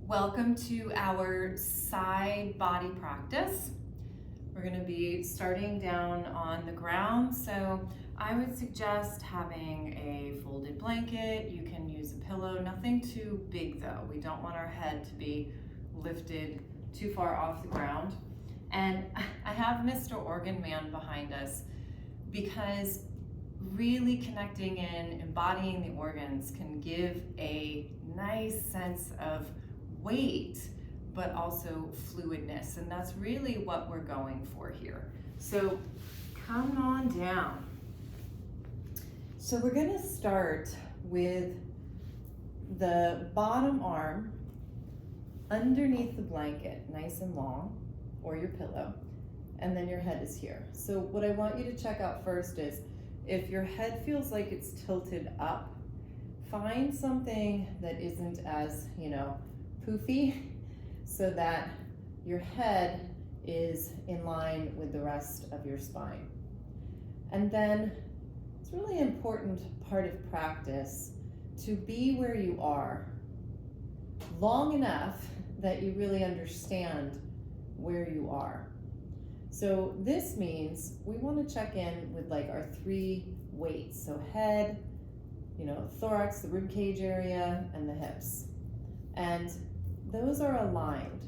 Welcome to our side body practice. We're going to be starting down on the ground, so I would suggest having a folded blanket. You can use a pillow, nothing too big though. We don't want our head to be lifted too far off the ground. And I have Mr. Organ Man behind us because really connecting in, embodying the organs can give a nice sense of weight, but also fluidness, and that's really what we're going for here. So come on down. So we're going to start with the bottom arm underneath the blanket, nice and long, or your pillow, and then your head is here. So what I want you to check out first is if your head feels like it's tilted up, find something that isn't as, poofy, so that your head is in line with the rest of your spine. And then it's really important part of practice to be where you are long enough that you really understand where you are. So this means we want to check in with like our 3 weights. So head, thorax, the rib cage area, and the hips. And those are aligned.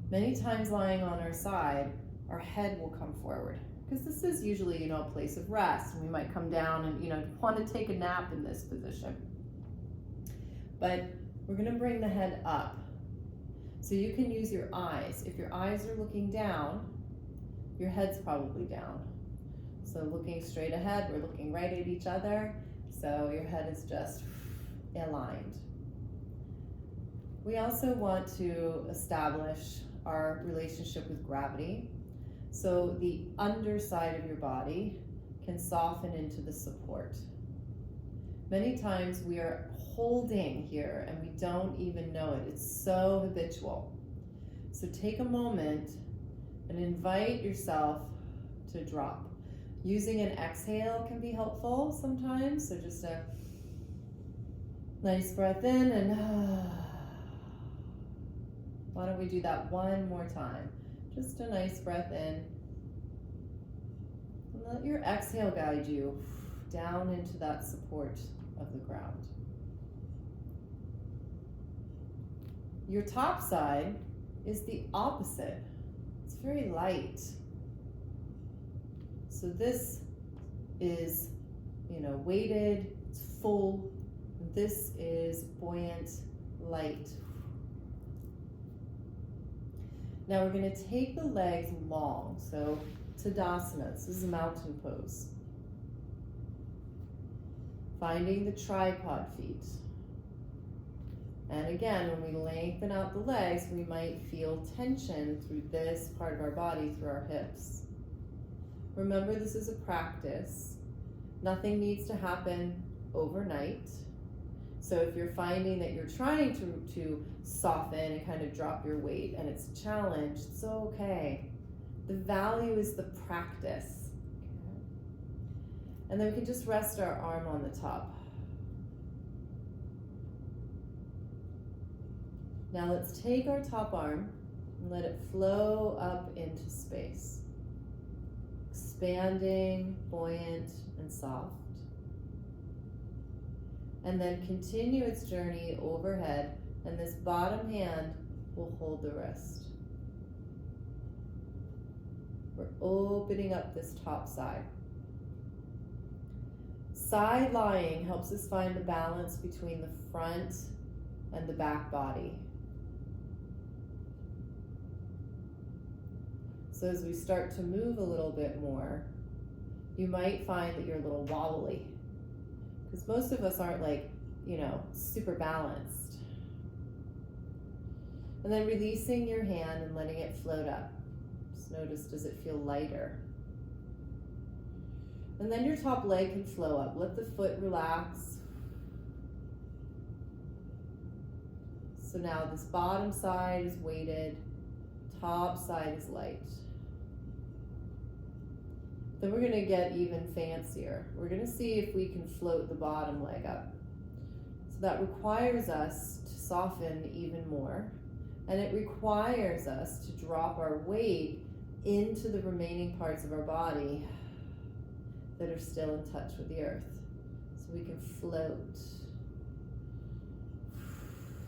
Many times lying on our side, our head will come forward because this is usually, a place of rest, and we might come down and, want to take a nap in this position. But we're going to bring the head up. So you can use your eyes. If your eyes are looking down, your head's probably down. So looking straight ahead, we're looking right at each other. So your head is just aligned. We also want to establish our relationship with gravity. So the underside of your body can soften into the support. Many times we are holding here and we don't even know it. It's so habitual. So take a moment and invite yourself to drop. Using an exhale can be helpful sometimes. So just a nice breath in and why don't we do that one more time? Just a nice breath in. And let your exhale guide you down into that support of the ground. Your top side is the opposite. It's very light. So this is, weighted, it's full. This is buoyant, light. Now we're going to take the legs long. So Tadasana, this is a mountain pose. Finding the tripod feet. And again, when we lengthen out the legs, we might feel tension through this part of our body, through our hips. Remember, this is a practice. Nothing needs to happen overnight. So if you're finding that you're trying to soften and kind of drop your weight and it's a challenge, it's okay. The value is the practice. Okay. And then we can just rest our arm on the top. Now let's take our top arm and let it flow up into space. Expanding, buoyant, and soft. And then continue its journey overhead, and this bottom hand will hold the wrist. We're opening up this top side. Side lying helps us find the balance between the front and the back body. So as we start to move a little bit more, you might find that you're a little wobbly. Because most of us aren't super balanced. And then releasing your hand and letting it float up. Just notice, does it feel lighter? And then your top leg can flow up. Let the foot relax. So now this bottom side is weighted, top side is light. Then we're going to get even fancier. We're going to see if we can float the bottom leg up. So that requires us to soften even more, and it requires us to drop our weight into the remaining parts of our body that are still in touch with the earth, so we can float.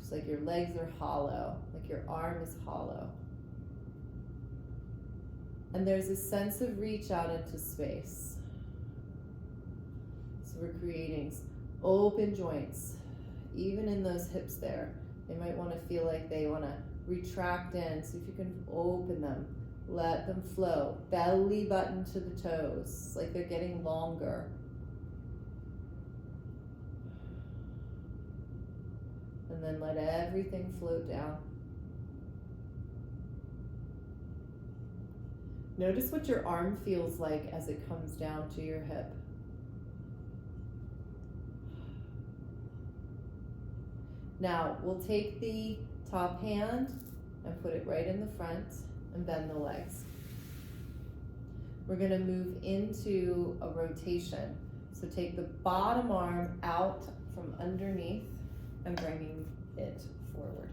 It's like your legs are hollow, like your arm is hollow. And there's a sense of reach out into space. So we're creating open joints, even in those hips there. They might want to feel like they want to retract in. So if you can open them, let them flow. Belly button to the toes, like they're getting longer. And then let everything float down. Notice what your arm feels like as it comes down to your hip. Now, we'll take the top hand and put it right in the front and bend the legs. We're going to move into a rotation. So take the bottom arm out from underneath and bringing it forward.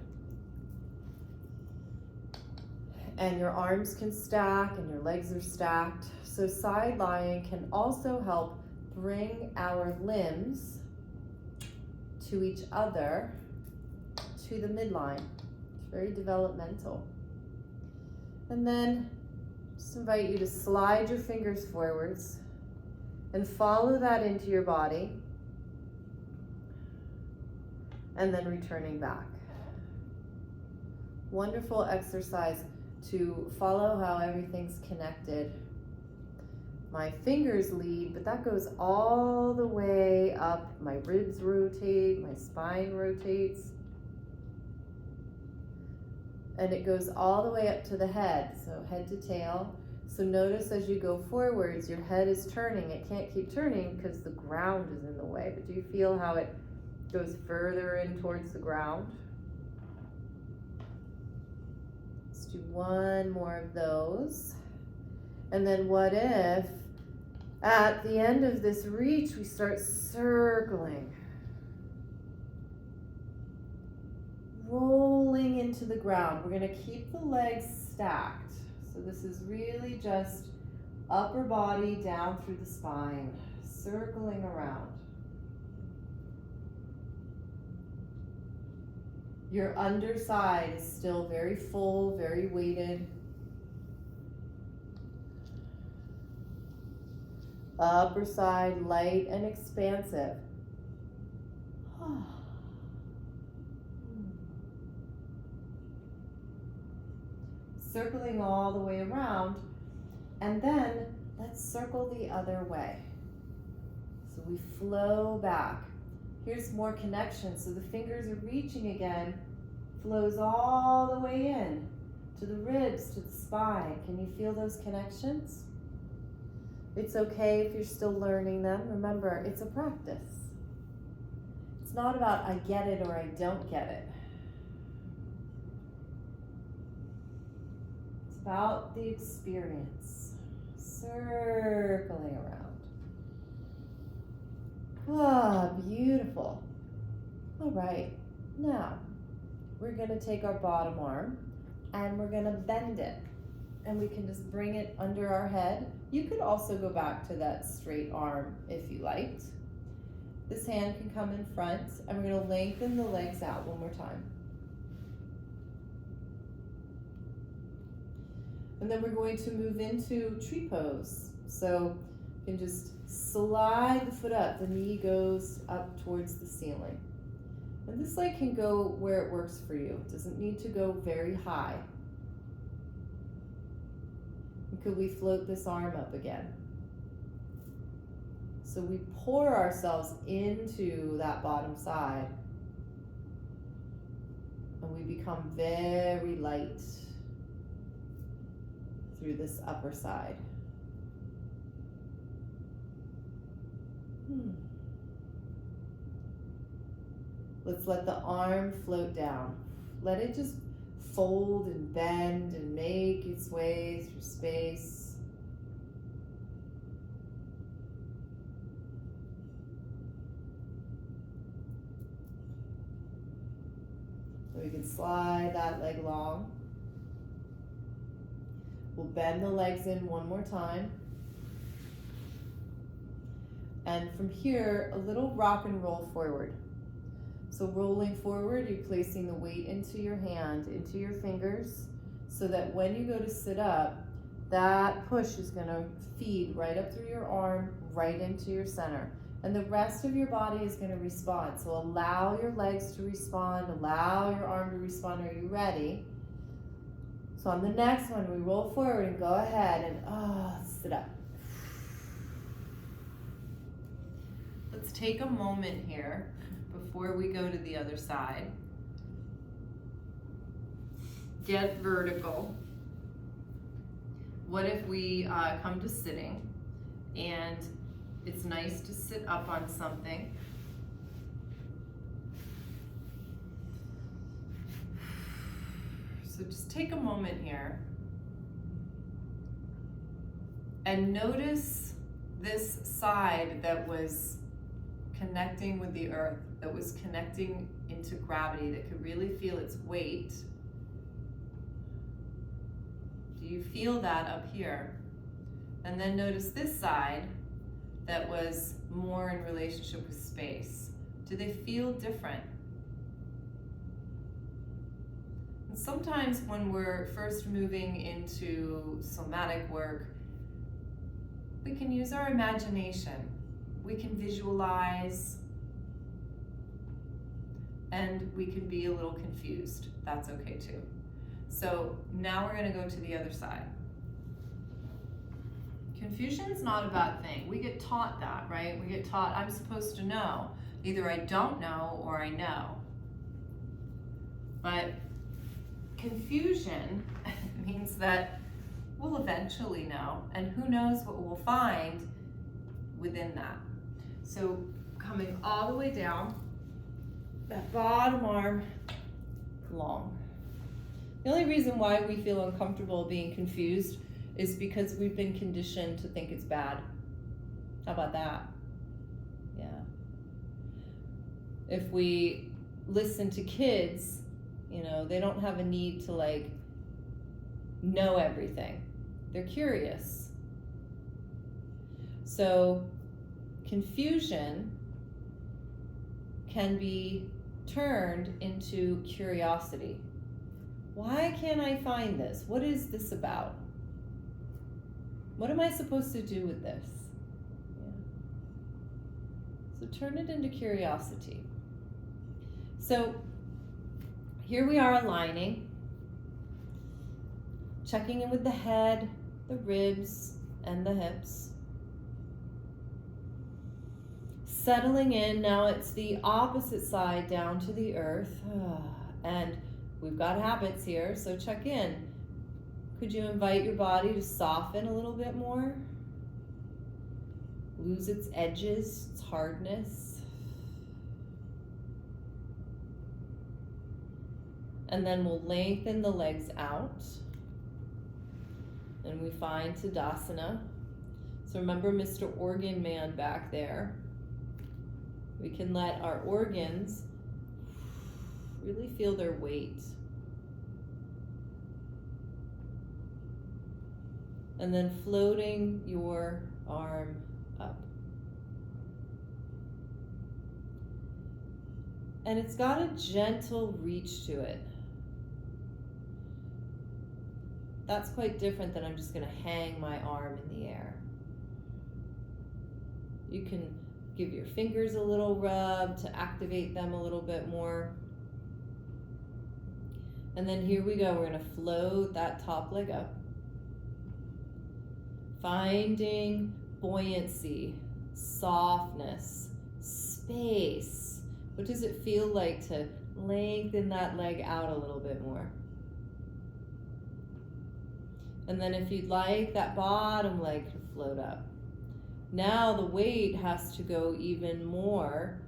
And your arms can stack and your legs are stacked. So side lying can also help bring our limbs to each other, to the midline. It's very developmental. And then just invite you to slide your fingers forwards and follow that into your body, and then returning back. Wonderful exercise to follow how everything's connected. My fingers lead, but that goes all the way up. My ribs rotate, my spine rotates. And it goes all the way up to the head, so head to tail. So notice as you go forwards, your head is turning. It can't keep turning because the ground is in the way. But do you feel how it goes further in towards the ground? Let's do one more of those. And then what if at the end of this reach, we start circling, rolling into the ground. We're going to keep the legs stacked. So this is really just upper body down through the spine, circling around. Your underside is still very full, very weighted. Upper side light and expansive. Circling all the way around, and then let's circle the other way. So we flow back. Here's more connection. So the fingers are reaching again, flows all the way in to the ribs, to the spine. Can you feel those connections? It's okay if you're still learning them. Remember, it's a practice. It's not about I get it or I don't get it. It's about the experience, circling around. Ah, beautiful. All right, now we're going to take our bottom arm and we're going to bend it. And we can just bring it under our head. You could also go back to that straight arm if you liked. This hand can come in front, and we're going to lengthen the legs out one more time. And then we're going to move into tree pose. So you can just slide the foot up. The knee goes up towards the ceiling. And this leg can go where it works for you. It doesn't need to go very high. Could we float this arm up again? So we pour ourselves into that bottom side and we become very light through this upper side. Let's let the arm float down. Let it just fold and bend and make its way through space. So we can slide that leg long. We'll bend the legs in one more time. And from here, a little rock and roll forward. So rolling forward, you're placing the weight into your hand, into your fingers, so that when you go to sit up, that push is gonna feed right up through your arm, right into your center. And the rest of your body is gonna respond. So allow your legs to respond, allow your arm to respond. Are you ready? So on the next one, we roll forward and go ahead and sit up. Let's take a moment here before we go to the other side. Get vertical. What if we come to sitting, and it's nice to sit up on something. So just take a moment here and notice this side that was connecting with the earth, that was connecting into gravity, that could really feel its weight. Do you feel that up here? And then notice this side that was more in relationship with space. Do they feel different? And sometimes when we're first moving into somatic work, we can use our imagination. We can visualize, and we can be a little confused. That's okay too. So now we're gonna go to the other side. Confusion's not a bad thing. We get taught that, right? We get taught I'm supposed to know. Either I don't know or I know. But confusion means that we'll eventually know, and who knows what we'll find within that. So coming all the way down, that bottom arm long. The only reason why we feel uncomfortable being confused is because we've been conditioned to think it's bad. How about that? Yeah. If we listen to kids, you know, they don't have a need to like know everything. They're curious. So confusion can be turned into curiosity. Why can't I find this? What is this about? What am I supposed to do with this? Yeah. So turn it into curiosity. So here we are aligning, checking in with the head, the ribs, and the hips. Settling in, now it's the opposite side down to the earth. And we've got habits here, so check in. Could you invite your body to soften a little bit more? Lose its edges, its hardness. And then we'll lengthen the legs out. And we find Tadasana. So remember Mr. Organ Man back there. We can let our organs really feel their weight. And then floating your arm up. And it's got a gentle reach to it. That's quite different than I'm just gonna hang my arm in the air. You can give your fingers a little rub to activate them a little bit more. And then here we go, we're gonna float that top leg up. Finding buoyancy, softness, space. What does it feel like to lengthen that leg out a little bit more? And then if you'd like, that bottom leg to float up. Now the weight has to go even more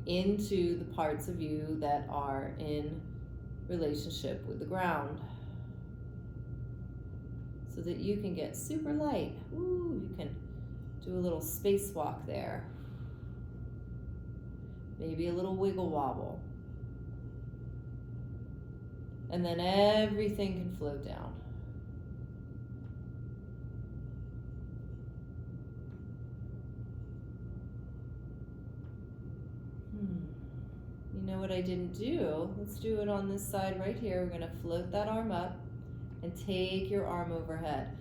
into the parts of you that are in relationship with the ground, so that you can get super light. Ooh, you can do a little spacewalk there. Maybe a little wiggle wobble. And then everything can float down. You know what I didn't do? Let's do it on this side right here. We're going to float that arm up and take your arm overhead.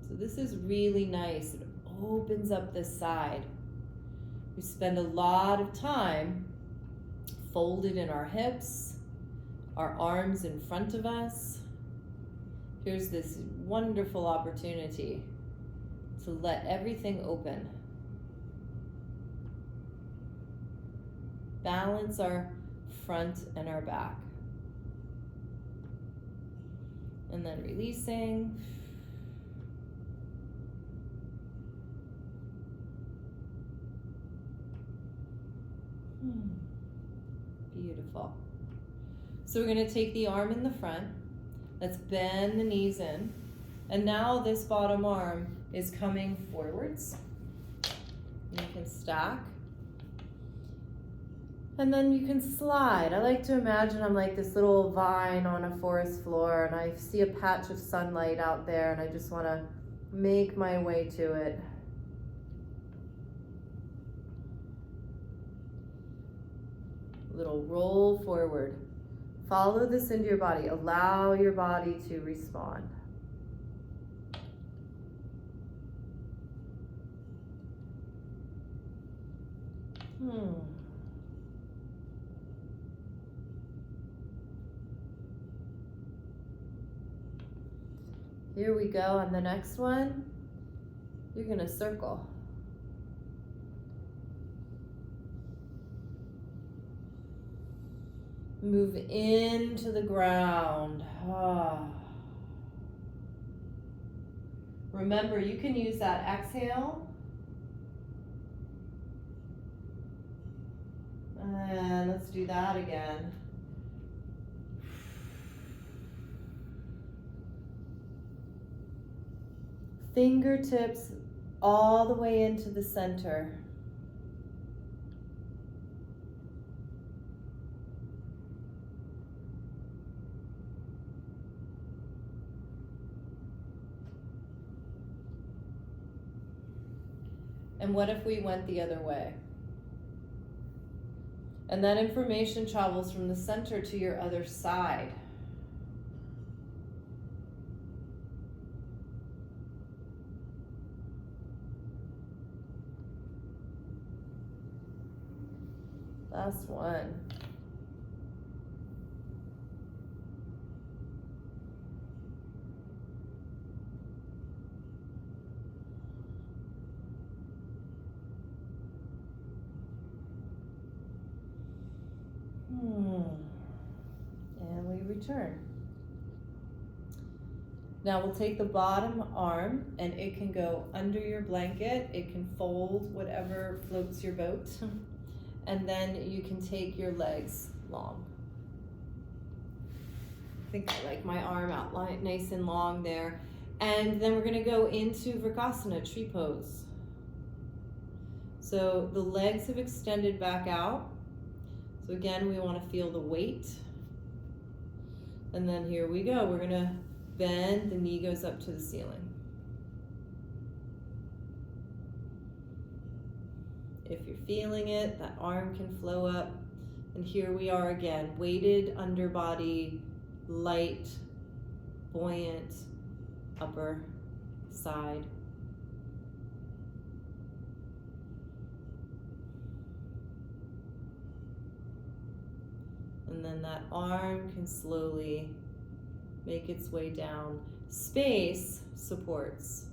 So this is really nice. It opens up this side. We spend a lot of time folded in our hips, our arms in front of us. Here's this wonderful opportunity to let everything open. Balance our front and our back. And then releasing. Beautiful. So we're going to take the arm in the front. Let's bend the knees in. And now this bottom arm is coming forwards. You can stack. And then you can slide. I like to imagine I'm like this little vine on a forest floor and I see a patch of sunlight out there and I just want to make my way to it. Little roll forward. Follow this into your body. Allow your body to respond. Here we go. On the next one, you're going to circle. Move into the ground. Remember, you can use that exhale. And let's do that again. Fingertips all the way into the center. And what if we went the other way? And that information travels from the center to your other side. Last one. And we return. Now we'll take the bottom arm and it can go under your blanket. It can fold whatever floats your boat. And then you can take your legs long. I think I like my arm out nice and long there. And then we're going to go into Vrksasana, tree pose. So the legs have extended back out. So again, we want to feel the weight. And then here we go. We're going to bend, the knee goes up to the ceiling. If you're feeling it, that arm can flow up. And here we are again, weighted underbody, light, buoyant, upper side. And then that arm can slowly make its way down. Space supports.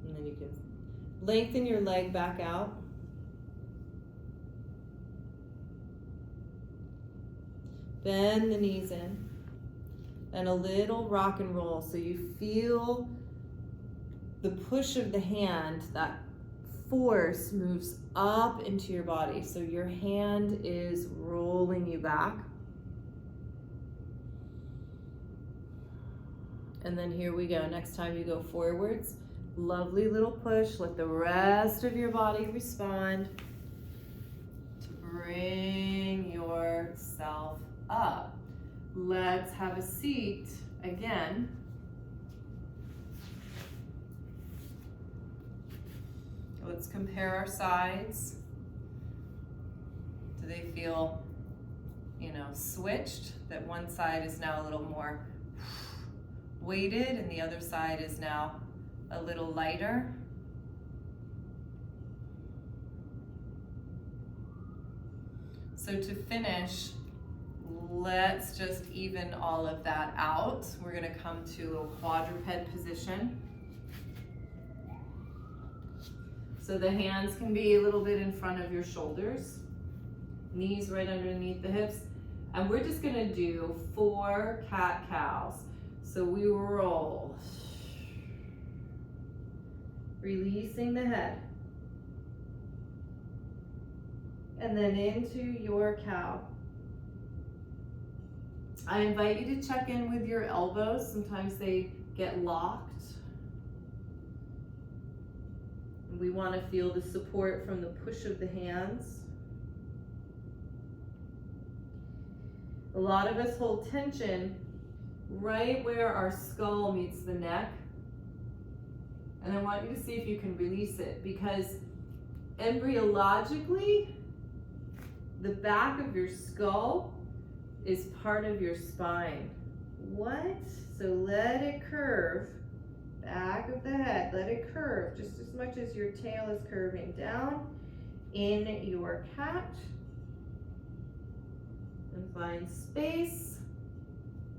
And then you can lengthen your leg back out. Bend the knees in. And a little rock and roll so you feel the push of the hand, that force moves up into your body. So your hand is rolling you back. And then here we go. Next time you go forwards, Lovely little push. Let the rest of your body respond to bring yourself up. Let's have a seat again. Let's compare our sides. Do they feel, switched? That one side is now a little more weighted and the other side is now a little lighter. So to finish, let's just even all of that out. We're gonna come to a quadruped position. So the hands can be a little bit in front of your shoulders, knees right underneath the hips. And we're just gonna do 4 cat-cows. So we roll, releasing the head. And then into your cow. I invite you to check in with your elbows. Sometimes they get locked. We want to feel the support from the push of the hands. A lot of us hold tension right where our skull meets the neck. And I want you to see if you can release it, because embryologically, the back of your skull is part of your spine. What? So let it curve. Back of the head, let it curve just as much as your tail is curving down in your cat. And find space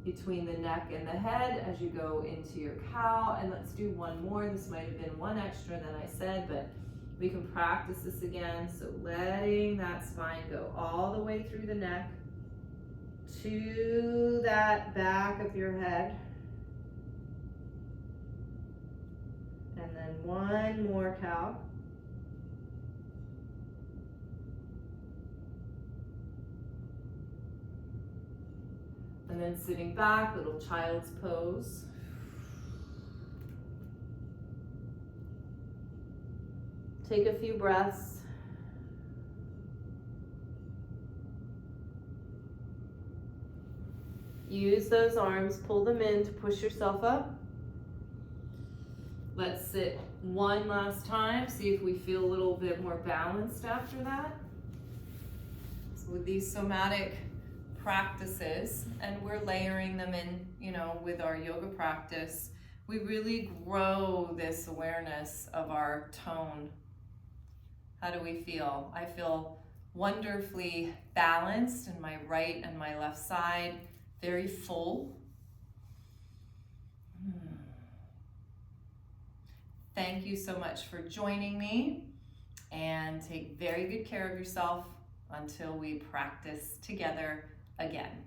between the neck and the head as you go into your cow. And let's do one more. This might have been one extra than I said, but we can practice this again. So letting that spine go all the way through the neck to that back of your head. And then one more cow. And then sitting back, little child's pose. Take a few breaths. Use those arms, pull them in to push yourself up. Let's sit one last time, see if we feel a little bit more balanced after that. So with these somatic practices, and we're layering them in, with our yoga practice, we really grow this awareness of our tone. How do we feel? I feel wonderfully balanced in my right and my left side, very full. Thank you so much for joining me, and take very good care of yourself until we practice together again.